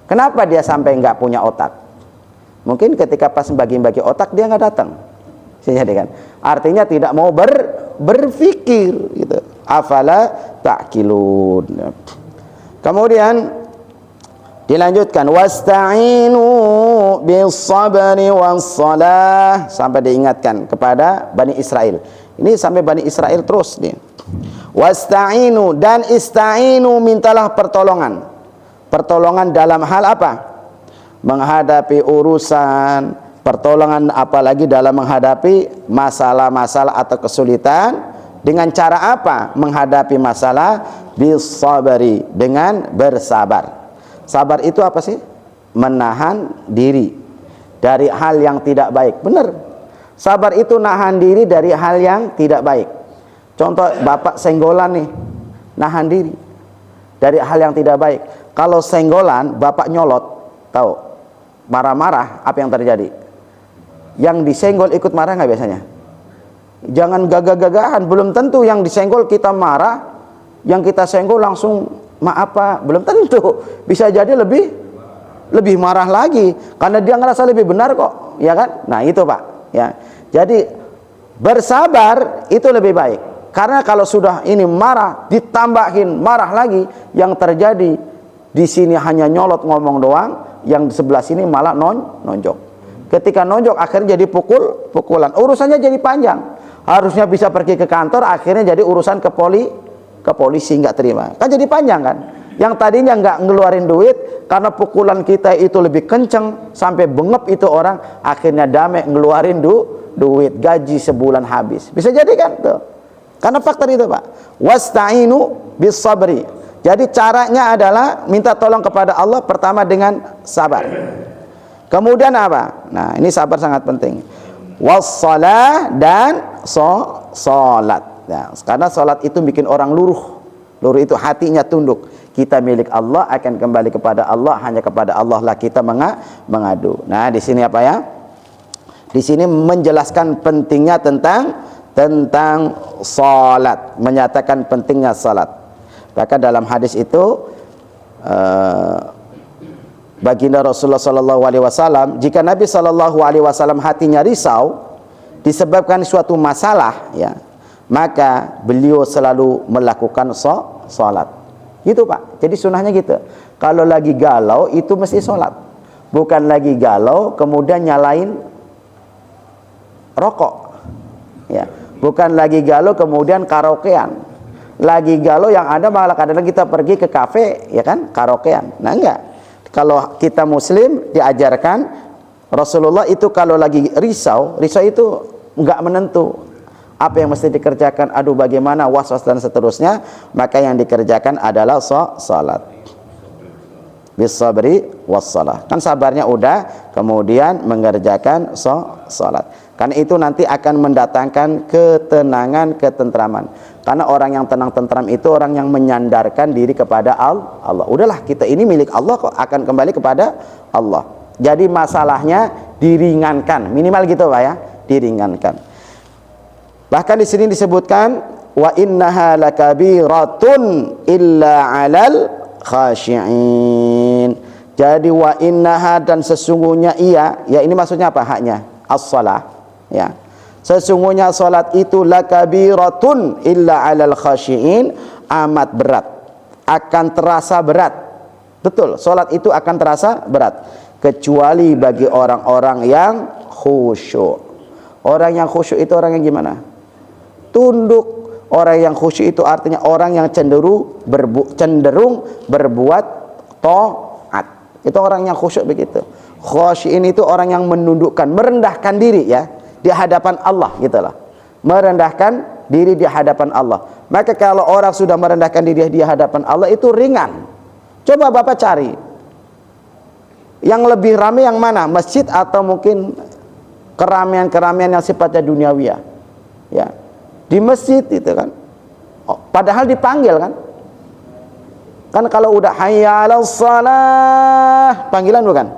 Speaker 1: Kenapa dia sampai enggak punya otak? Mungkin ketika pas bagi-bagi otak dia enggak datang. Kan? Artinya tidak mau berpikir gitu. Afala ta'qilun. Kemudian dilanjutkan, wasta'inu bis-sabri was-salah, sampai diingatkan kepada Bani Israel. Ini sampai Bani Israel terus nih. Wasta'inu, dan ista'inu, mintalah pertolongan. Pertolongan dalam hal apa? Menghadapi urusan, pertolongan apalagi dalam menghadapi masalah-masalah atau kesulitan. Dengan cara apa menghadapi masalah? Bis-sabri, dengan bersabar. Sabar itu apa sih? Menahan diri dari hal yang tidak baik. Benar. Sabar itu nahan diri dari hal yang tidak baik. Contoh bapak senggolan nih, nahan diri dari hal yang tidak baik. Kalau senggolan bapak nyolot, tahu, marah-marah, apa yang terjadi? Yang disenggol ikut marah nggak biasanya? Jangan gagah-gagahan. Belum tentu yang disenggol kita marah, yang kita senggol langsung maaf Pak, belum tentu. Bisa jadi lebih marah lagi karena dia ngerasa lebih benar kok, ya kan? Nah itu Pak, ya. Jadi bersabar itu lebih baik, karena kalau sudah ini marah ditambahin marah lagi, yang terjadi di sini hanya nyolot ngomong doang, yang di sebelah sini malah nonjok. Ketika nonjok akhirnya jadi pukulan, urusannya jadi panjang. Harusnya bisa pergi ke kantor, akhirnya jadi urusan ke polisi, nggak terima, kan jadi panjang kan. Yang tadinya nggak ngeluarin duit, karena pukulan kita itu lebih kenceng sampai bengep itu orang, akhirnya damai ngeluarin duit, gaji sebulan habis. Bisa jadi kan tuh, karena faktor itu Pak. Wasta'inu bis sabri. Jadi caranya adalah minta tolong kepada Allah pertama dengan sabar. Kemudian apa? Nah ini sabar sangat penting. Wassalah, dan salat. Nah, karena salat itu bikin orang luruh itu hatinya tunduk. Kita milik Allah, akan kembali kepada Allah, hanya kepada Allah lah kita mengadu. Nah, di sini apa ya? Di sini menjelaskan pentingnya tentang salat, menyatakan pentingnya salat. Maka dalam hadis itu baginda Rasulullah sallallahu alaihi wasallam, jika Nabi sallallahu alaihi wasallam hatinya risau disebabkan suatu masalah, ya, maka beliau selalu melakukan salat. Gitu Pak. Jadi sunnahnya gitu. Kalau lagi galau itu mesti salat. Bukan lagi galau kemudian nyalain rokok. Ya, bukan lagi galau kemudian karaokean. Lagi galau yang ada malah kadang-kadang kita pergi ke kafe, ya kan, karaokean. Nah enggak. Kalau kita muslim diajarkan, Rasulullah itu kalau lagi risau itu enggak menentu apa yang mesti dikerjakan, aduh bagaimana, was-was dan seterusnya, maka yang dikerjakan adalah salat. Bis-sabri was-salah. Kan sabarnya udah, kemudian mengerjakan salat. Karena itu nanti akan mendatangkan ketenangan, ketentraman. Karena orang yang tenang tentram itu orang yang menyandarkan diri kepada Allah. Udahlah, kita ini milik Allah kok, akan kembali kepada Allah. Jadi masalahnya diringankan, minimal gitu Pak ya, diringankan. Bahkan di sini disebutkan wa innaha lakabiratun illa 'alal khashi'in. Jadi wa innaha, dan sesungguhnya ia, ya ini maksudnya apa haknya? As-shalah, ya. Sesungguhnya salat itu lakabiratun illa 'alal khashi'in, amat berat, akan terasa berat. Betul, salat itu akan terasa berat kecuali bagi orang-orang yang khusyuk. Orang yang khusyuk itu orang yang gimana? Tunduk. Orang yang khusyuk itu artinya orang yang cenderung berbuat taat. Itu orang yang khusyuk begitu. Khusyin itu orang yang menundukkan, merendahkan diri ya di hadapan Allah gitulah. Merendahkan diri di hadapan Allah. Maka kalau orang sudah merendahkan diri di hadapan Allah itu ringan. Coba Bapak cari. Yang lebih ramai yang mana? Masjid atau mungkin keramaian-keramaian yang sifatnya duniawiyah? Ya. Di masjid itu kan, padahal dipanggil kan kalau udah hayya 'alas shalah, panggilan bukan?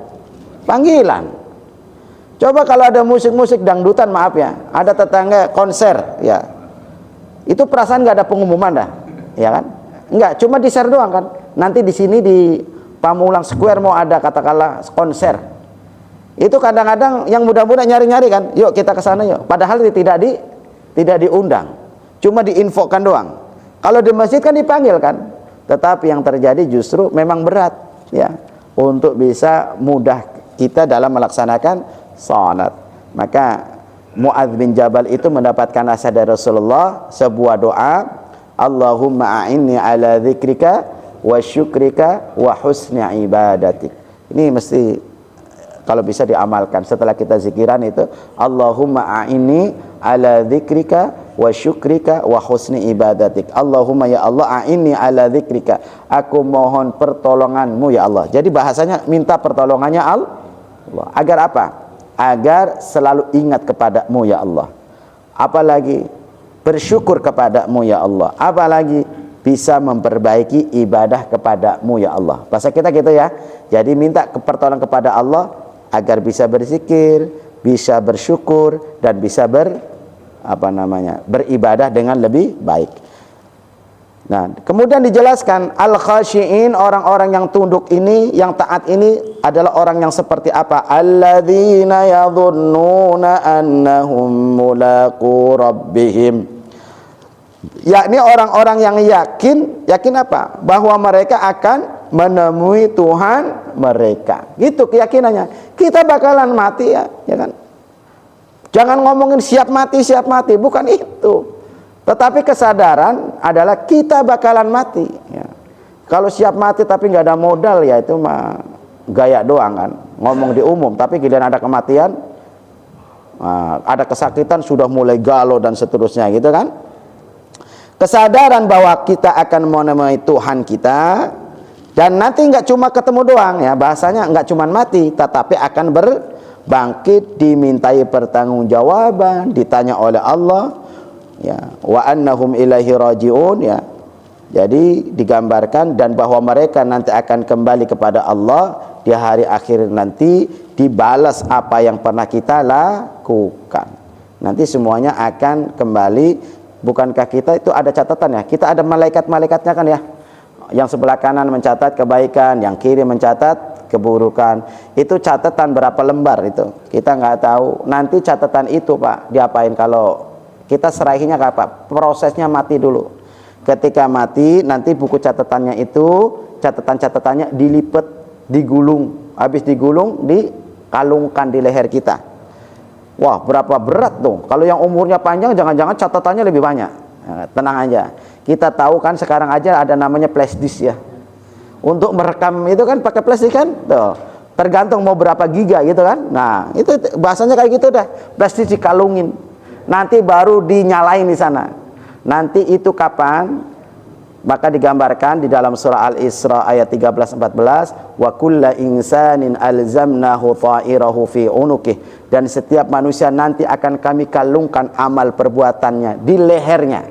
Speaker 1: Panggilan. Coba kalau ada musik-musik dangdutan, maaf ya, ada tetangga konser ya, itu perasaan nggak ada pengumuman dah, ya kan? Nggak, cuma di share doang kan. Nanti di sini di Pamulang Square mau ada katakanlah konser, itu kadang-kadang yang muda-muda nyari-nyari kan, yuk kita ke sana yuk, padahal tidak diundang, cuma diinfokan doang. Kalau di masjid kan dipanggil kan, tetapi yang terjadi justru memang berat ya, untuk bisa mudah kita dalam melaksanakan salat. Maka Mu'adz bin Jabal itu mendapatkan nasihat dari Rasulullah, sebuah doa, Allahumma a'inni ala dzikrika wa syukrika wa husni ibadatik. Ini mesti kalau bisa diamalkan setelah kita zikiran itu, Allahumma a'inni ala dzikrika wa syukrika wa husni ibadatik. Allahumma ya Allah a'inni ala dzikrika, aku mohon pertolonganmu ya Allah. Jadi bahasanya minta pertolongannya Allah. Agar apa? Agar selalu ingat kepadamu ya Allah. Apalagi bersyukur kepadamu ya Allah. Apalagi bisa memperbaiki ibadah kepadamu ya Allah. Bahasa kita gitu ya. Jadi minta pertolongan kepada Allah agar bisa berzikir, bisa bersyukur, dan bisa beribadah dengan lebih baik. Nah, kemudian dijelaskan al-khasyi'in, orang-orang yang tunduk ini, yang taat ini adalah orang yang seperti apa? Alladzina yadhunnuna annahum mulaqu rabbihim. Yakni orang-orang yang yakin apa? Bahwa mereka akan menemui Tuhan mereka. Gitu keyakinannya. Kita bakalan mati ya kan? Jangan ngomongin siap mati, bukan itu. Tetapi kesadaran adalah kita bakalan mati ya. Kalau siap mati tapi nggak ada modal, ya itu mah gaya doang kan, ngomong di umum. Tapi giliran ada kematian, ada kesakitan, sudah mulai galau dan seterusnya gitu kan. Kesadaran bahwa kita akan menemui Tuhan kita, dan nanti nggak cuma ketemu doang ya, bahasanya nggak cuma mati, tetapi akan berbangkit, dimintai pertanggungjawaban, ditanya oleh Allah ya, wa annahum ilaihi rajiun ya. Jadi digambarkan, dan bahwa mereka nanti akan kembali kepada Allah di hari akhir nanti, dibalas apa yang pernah kita lakukan. Nanti semuanya akan kembali. Bukankah kita itu ada catatan ya? Kita ada malaikat-malaikatnya kan ya, yang sebelah kanan mencatat kebaikan, yang kiri mencatat keburukan. Itu catatan berapa lembar itu kita nggak tahu. Nanti catatan itu Pak diapain? Kalau kita serahinya apa? Prosesnya mati dulu. Ketika mati nanti buku catatannya itu, catatan-catatannya dilipat, digulung. Habis digulung, dikalungkan di leher kita. Wah, berapa berat tuh. Kalau yang umurnya panjang, jangan-jangan catatannya lebih banyak. Nah, tenang aja. Kita tahu kan sekarang aja ada namanya flash disk ya. Untuk merekam itu kan pakai flash disk kan? Tuh. Tergantung mau berapa giga gitu kan. Nah, itu bahasanya kayak gitu dah. Flash disk dikalungin. Nanti baru dinyalain di sana. Nanti itu kapan? Maka digambarkan di dalam surah Al-Isra ayat 13-14, wa kulla insanin alzamnahu ta'irahu fi unuqih, dan setiap manusia nanti akan kami kalungkan amal perbuatannya di lehernya.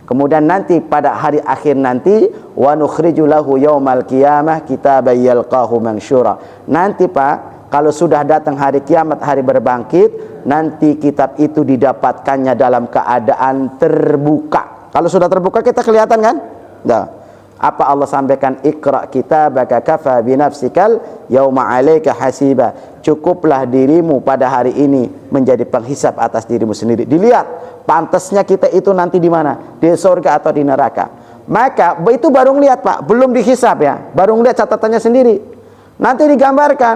Speaker 1: Kemudian nanti pada hari akhir nanti, wa nukhriju lahu yaumal qiyamah kitaban yalqahu mansyura. Nanti Pak, kalau sudah datang hari kiamat, hari berbangkit, nanti kitab itu didapatkannya dalam keadaan terbuka. Kalau sudah terbuka kita kelihatan kan? Nah, apa Allah sampaikan, Iqra kitabaka kafa binafsikal yauma 'alaika hasiba. Cukuplah dirimu pada hari ini menjadi penghisap atas dirimu sendiri. Dilihat pantasnya kita itu nanti di mana? Di surga atau di neraka. Maka itu baru lihat Pak, belum dihisap ya. Baru lihat catatannya sendiri. Nanti digambarkan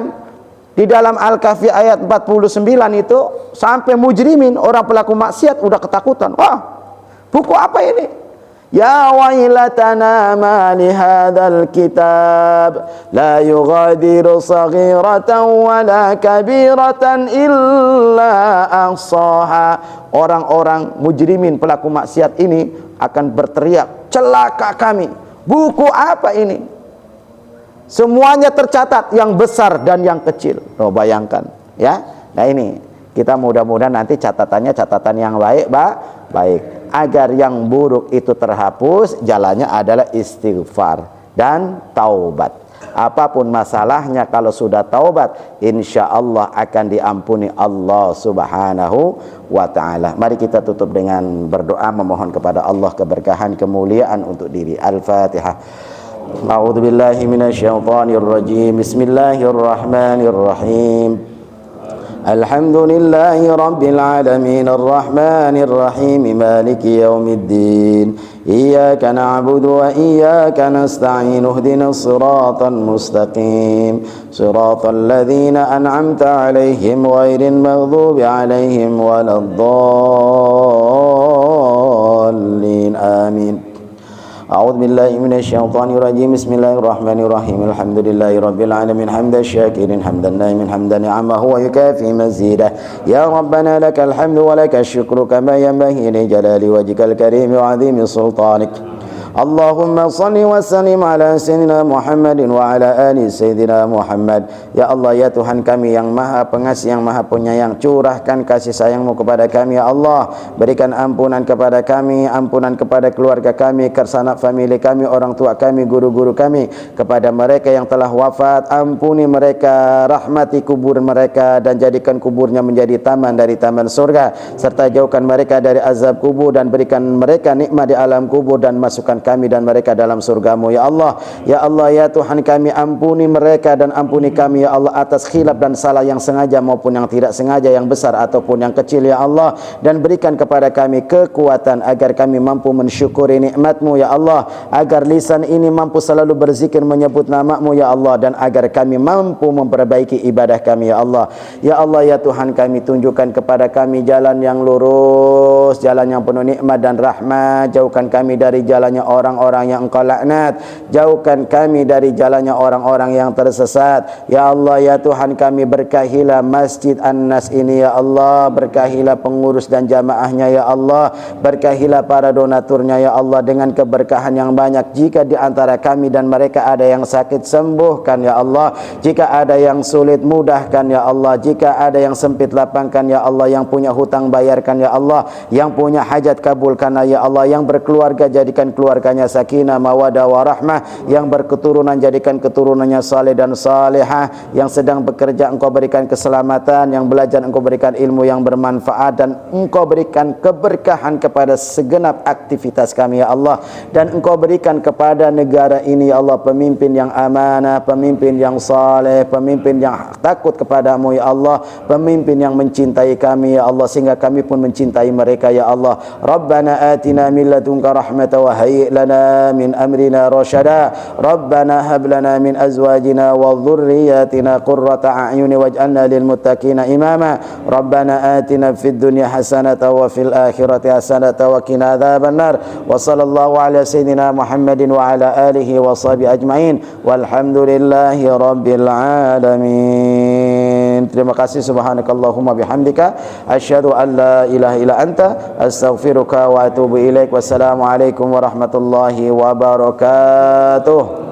Speaker 1: di dalam Al-Kahfi ayat 49 itu, sampai mujrimin, orang pelaku maksiat udah ketakutan. Wah, buku apa ini? Ya wailatana ma li hadzal kitab la yughadiru saghiratan wala kabiratan illa ahsaha. Orang-orang mujrimin pelaku maksiat ini akan berteriak, celaka kami. Buku apa ini? Semuanya tercatat, yang besar dan yang kecil. Oh, bayangkan ya. Nah ini kita mudah-mudahan nanti catatannya catatan yang baik, baik. Agar yang buruk itu terhapus, jalannya adalah istighfar dan taubat. Apapun masalahnya, kalau sudah taubat, insya Allah akan diampuni Allah subhanahu wa ta'ala. Mari kita tutup dengan berdoa, memohon kepada Allah keberkahan, kemuliaan untuk diri. Al-Fatihah. A'udzu billahi minasyaitonir rajim. Bismillahirrahmanirrahim. Alhamdulillahi rabbil alamin arrahmanir rahim maliki yaumiddin. Iyyaka na'budu wa iyyaka nasta'in ihdinas siratal mustaqim siratal ladzina an'amta 'alaihim ghairil maghdubi 'alaihim waladdallin. Amin. A'udzu billahi minasyaitonir rajim. Bismillahirrahmanirrahim. Alhamdulillahi rabbil alamin hamdan syakirin hamdan naimin hamdan ni'amahu wa yukafi mazidah. Ya rabbana lakal hamdu wa lakal syukru kama yanbaghi li jalali wajhikal karim wa 'azimi sultanik. Allahumma salli wa sallim ala sayyidina Muhammadin wa ala ali sayyidina Muhammad. Ya Allah, ya Tuhan kami yang maha pengasih, yang maha penyayang, curahkan kasih sayang-Mu kepada kami ya Allah. Berikan ampunan kepada kami, ampunan kepada keluarga kami, sanak famili kami, orang tua kami, guru-guru kami. Kepada mereka yang telah wafat, ampuni mereka, rahmati kubur mereka, dan jadikan kuburnya menjadi taman dari taman surga, serta jauhkan mereka dari azab kubur, dan berikan mereka nikmat di alam kubur, dan masukkan kami dan mereka dalam surga-Mu ya Allah. Ya Allah, ya Tuhan kami, ampuni mereka dan ampuni kami ya Allah atas khilaf dan salah yang sengaja maupun yang tidak sengaja, yang besar ataupun yang kecil ya Allah. Dan berikan kepada kami kekuatan agar kami mampu mensyukuri nikmat-Mu ya Allah, agar lisan ini mampu selalu berzikir menyebut nama-Mu ya Allah, dan agar kami mampu memperbaiki ibadah kami ya Allah. Ya Allah, ya Tuhan kami, tunjukkan kepada kami jalan yang lurus, jalan yang penuh nikmat dan rahmat. Jauhkan kami dari jalannya orang-orang yang Engkau laknat, jauhkan kami dari jalannya orang-orang yang tersesat. Ya Allah, ya Tuhan kami, berkahilah Masjid An-Nas ini ya Allah, berkahilah pengurus dan jamaahnya ya Allah, berkahilah para donaturnya ya Allah dengan keberkahan yang banyak. Jika di antara kami dan mereka ada yang sakit, sembuhkan ya Allah. Jika ada yang sulit, mudahkan ya Allah. Jika ada yang sempit, lapangkan ya Allah. Yang punya hutang, bayarkan ya Allah. Yang punya hajat, kabulkan ya Allah. Yang berkeluarga, jadikan keluarganya sakinah, mawadah, warahmah. Yang berketurunan, jadikan keturunannya saleh dan salihah. Yang sedang bekerja, Engkau berikan keselamatan. Yang belajar, Engkau berikan ilmu yang bermanfaat. Dan Engkau berikan keberkahan kepada segenap aktivitas kami ya Allah. Dan Engkau berikan kepada negara ini ya Allah pemimpin yang amanah, pemimpin yang saleh, pemimpin yang takut kepadamu ya Allah, pemimpin yang mencintai kami ya Allah, sehingga kami pun mencintai mereka ya Allah. Rabbana atina min ladunka rahmatan wa hayyi' lana min amrina rasyada. Rabbana hab lana min azwajina wa dhurriyyatina qurrata a'yuni waj'alna lil muttaqina imama. Rabbana atina fid dunya hasanatan wa fil akhirati hasanatan wa qina adzabannar. Wa sallallahu ala sayyidina Muhammadin wa ala alihi wa sahbihi ajma'in walhamdulillahi rabbil alamin. muslimin. Terima kasih. Subhanakallahumma bihamdika asyhadu an la ilaha illa anta astaghfiruka wa atubu ilaik. Wassalamualaikum warahmatullahi wabarakatuh.